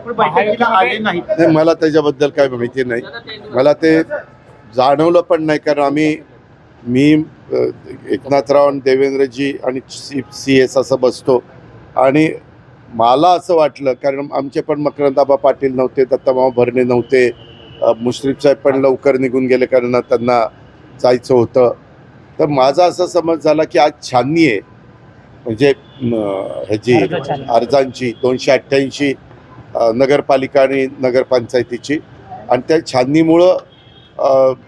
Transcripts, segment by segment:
पण बैठकीला आले नाहीत. नाही, मला त्याच्याबद्दल काय माहिती नाही. मला ते जाणवलं पण नाही, कारण मी एकनाथराव आणि देवेंद्रजी आणि CS असं बसतो आणि मला असं वाटलं, कारण आमचे पण मकरंदाबा पाटील नव्हते, दत्ताभाऊ भरणे नव्हते, मुश्रीफ साहेब पण लवकर निघून गेले कारण त्यांना जायचं होतं. तर माझा असा समज झाला की आज छाननी आहे, म्हणजे ह्याची अर्जांची 288 नगरपालिका आणि नगरपंचायतीची, आणि त्या छाननीमुळं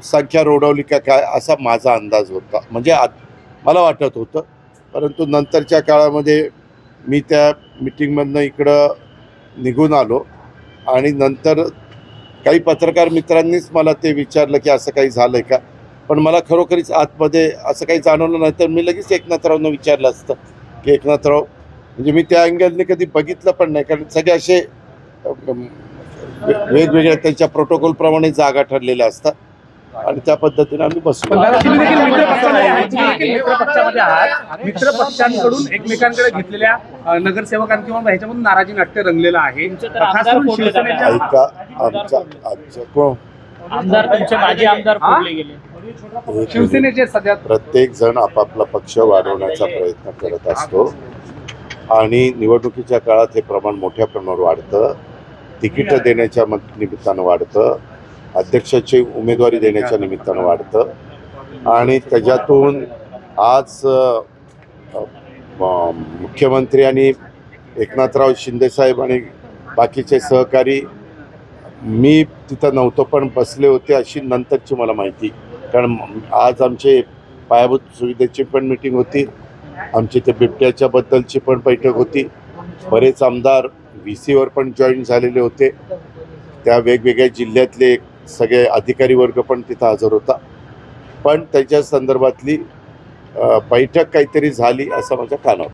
संख्या रोडवली का काय असा माझा अंदाज होता, म्हणजे मला वाटत होतं. परंतु नंतरच्या काळामध्ये मी त्या मीटिंगमधनं इकडं निघून आलो आणि नंतर काही पत्रकार मित्रांनीच मला ते विचारलं की असं काही झालं आहे का, पण मला खरोखरीच आतमध्ये असं काही जाणवलं नाही. तर मी लगेच एकनाथरावनं विचारलं असतं की एकनाथराव, म्हणजे मी त्या अँगलने कधी बघितलं पण नाही, कारण सगळे असे वेगवेगळ्या त्यांच्या प्रोटोकॉलप्रमाणे जागा ठरलेल्या असतात आणि त्या पद्धतीने आम्ही बसलो. मित्र पक्षांकडून एकमेकांकडे घेतलेल्या नगरसेवकांनी किंवा ह्याच्यामधून नाराजी नाट्य रंगलेलं आहे. ऐका, शिवसेनेचे सध्या प्रत्येक जण आपापला पक्ष वाढवण्याचा प्रयत्न करत असतो आणि निवडणुकीच्या काळात हे प्रमाण मोठ्या प्रमाणावर वाढतं. तिकीट देण्याच्या निमित्तानं वाढतं, अध्यक्षाची उमेदवारी देण्याच्या निमित्तानं वाढतं आणि त्याच्यातून आज मुख्यमंत्री आणि एकनाथराव शिंदेसाहेब आणि बाकीचे सहकारी, मी तिथं नव्हतो पण बसले होते अशी नंतरची मला माहिती, कारण आज आमचे पायाभूत सुविधेची पण मीटिंग होती, आमची ते बिबट्याच्या बद्दलची पण बैठक होती. बरेच आमदार VCवर पण जॉईन झालेले होते, त्या वेगवेगळ्या जिल्ह्यातले सगळे अधिकारी वर्ग पण तिथं हजर होता. पण त्याच्या संदर्भातली बैठक काहीतरी झाली असं माझ्या कानावर.